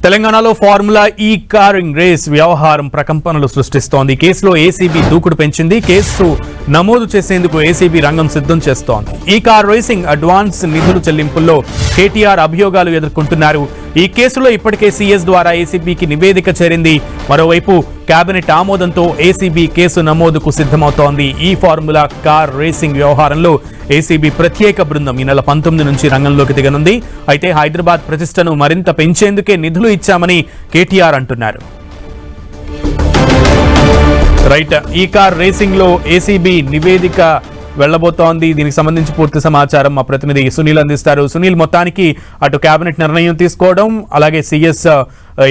తెలంగాణలో ఫార్ములా ఈ Corning race వ్యవహారం ప్రకంపనలు సృష్టిస్తోంది. కేసులో ఏసీబీ దూకుడు పెంచింది. కేసు నమోదు చేసేందుకు ఏసీబీ రంగం సిద్ధం చేస్తోంది. ఈ కార్ రేసింగ్ అడ్వాన్స్ నిధుల చెల్లింపుల్లో కేటీఆర్ అభియోగాలు ఎదుర్కొంటున్నారు. ఈ కేసులో ఇప్పటికే సీఎస్ ద్వారా ఏసీబీకి నివేదిక చేరింది. మరోవైపు కేబినెట్ ఆమోదంతో ఏసీబీ కేసు నమోదుకు సిద్ధమవుతోంది. ఈ ఫార్ములా కార్ రేసింగ్ వ్యవహారంలో ఏసీబీ ప్రత్యేక బృందం ఈ నెల 19 నుంచి రంగంలోకి దిగనుంది. అయితే హైదరాబాద్ ప్రతిష్టను మరింత పెంచేందుకే నిధులు ఇచ్చామని కేటీఆర్ అంటున్నారు. రైట్, ఈ కార్ రేసింగ్ లో ఏసీబీ నివేదిక వెళ్లబోతోంది. దీనికి సంబంధించి పూర్తి సమాచారం మా ప్రతినిధి సునీల్ అందిస్తారు. సునీల్, మొత్తానికి అటు కేబినెట్ నిర్ణయం తీసుకోవడం, అలాగే సీఎస్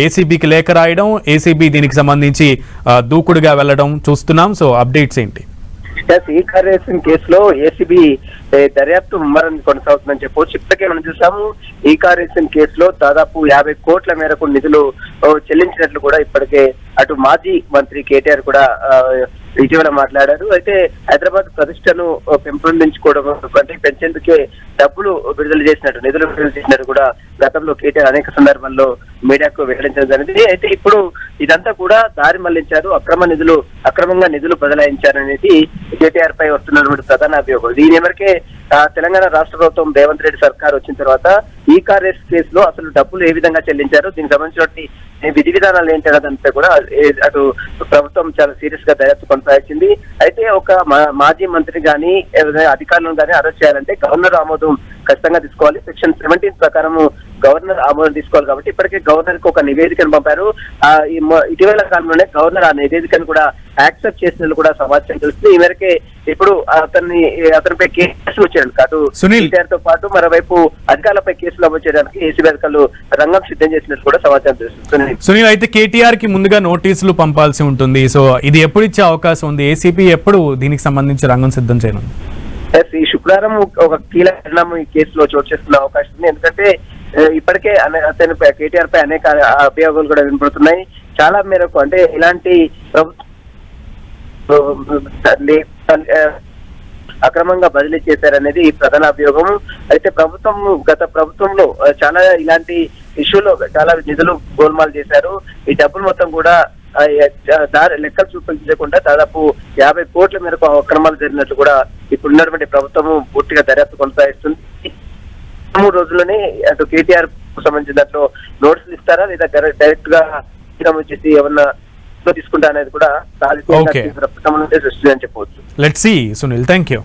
ఏసీబీకి లేఖ రాయడం, ఏసీబీ దీనికి సంబంధించి దూకుడుగా వెళ్లడం చూస్తున్నాం. సో అప్డేట్స్ ఏంటి? ఈ కార్ రేసింగ్ కేసులో ఏసీబీ దర్యాప్తు ముమ్మరం కొనసాగుతుందని చెప్పవచ్చు. ఇప్పటికే మనం చూసాము, ఈ కార్ రేసింగ్ కేసులో దాదాపు 50 కోట్ల మేరకు నిధులు చెల్లించినట్లు కూడా ఇప్పటికే అటు మాజీ మంత్రి కేటీఆర్ కూడా ఇటీవల మాట్లాడారు. అయితే హైదరాబాద్ ప్రతిష్టను పెంపొందించుకోవడం అంటే పెంచేందుకే డబ్బులు నిధులు విడుదల చేసినట్టు కూడా గతంలో కేటీఆర్ అనేక సందర్భాల్లో మీడియాకు వెల్లడించడం జరిగింది. అయితే ఇప్పుడు ఇదంతా కూడా దారి మళ్లించారు, అక్రమంగా నిధులు బదలాయించారనేది కేటీఆర్ పై వస్తున్నటువంటి ప్రధాన అభియోగం. దీని ఎవరికే తెలంగాణ రాష్ట్ర ప్రభుత్వం రేవంత్ రెడ్డి సర్కార్ వచ్చిన తర్వాత ఈ కార్ రేస్ కేసులో అసలు డబ్బులు ఏ విధంగా చెల్లించారు, దీనికి సంబంధించినటువంటి విధి విధానాలు ఏంటి దానిపై కూడా అటు ప్రభుత్వం చాలా సీరియస్ గా దర్యాప్తు కొనసాగించింది. అయితే ఒక మాజీ మంత్రి గాని అధికారులను గానీ అరెస్ట్ చేయాలంటే గవర్నర్ ఆమోదం ఖచ్చితంగా తీసుకోవాలి. సెక్షన్ 17 ప్రకారం గవర్నర్ ఆమోదం తీసుకోవాలి. కాబట్టి ఇప్పటికే గవర్నర్ కి ఒక నివేదికను పంపారు. ఇటీవల కాలంలోనే గవర్నర్ ఆ నివేదికను కూడా యాక్సెప్ట్ చేసినట్లు కూడా సమాచారం తెలుస్తుంది. ఈ మేరకే ఇప్పుడు అతనిపై కేసు వచ్చాడు. అటు కేటీఆర్ తో పాటు మరోవైపు అధికారులపై కేసులు నమోదు చేయడానికి ఏసీబీ అధికారులు రంగం సిద్ధం చేసినట్లు కూడా సమాచారం తెలుస్తుంది. సునీల్, అయితే కేటీఆర్ కి ముందుగా నోటీసులు పంపాల్సి ఉంటుంది. సో ఇది ఎప్పుడు ఇచ్చే అవకాశం ఉంది? ఏసీబీ ఎప్పుడు దీనికి సంబంధించి రంగం సిద్ధం చేయనుంది? ఈ శుక్రవారం ఒక కీలక పరిణామం ఈ కేసులో చోటు చేసుకునే అవకాశం ఉంది. ఎందుకంటే ఇప్పటికే అతని కేటీఆర్ పై అనేక అభియోగాలు కూడా వినపడుతున్నాయి. చాలా మేరకు అంటే ఇలాంటి అక్రమంగా బదిలీ చేశారనేది ప్రధాన అభియోగం. అయితే గత ప్రభుత్వంలో చాలా ఇలాంటి ఇష్యూలో చాలా నిధులు గోల్మాల్ చేశారు. ఈ డబ్బులు మొత్తం కూడా లెక్కలు చూపించకుండా దాదాపు 50 కోట్ల మేరకు అక్రమాలు జరిగినట్లు కూడా ఇప్పుడున్నటువంటి ప్రభుత్వము పూర్తిగా దర్యాప్తు కొనసాగిస్తుంది. 3 రోజుల్లోనే అటు కేటీఆర్ కు సంబంధించిన దాంట్లో నోటీసులు ఇస్తారా లేదా డైరెక్ట్ గా చేసి ఏమన్నా తీసుకుంటా అనేది కూడా సృష్టి అని చెప్పవచ్చు. Let's see Sunil, thank you.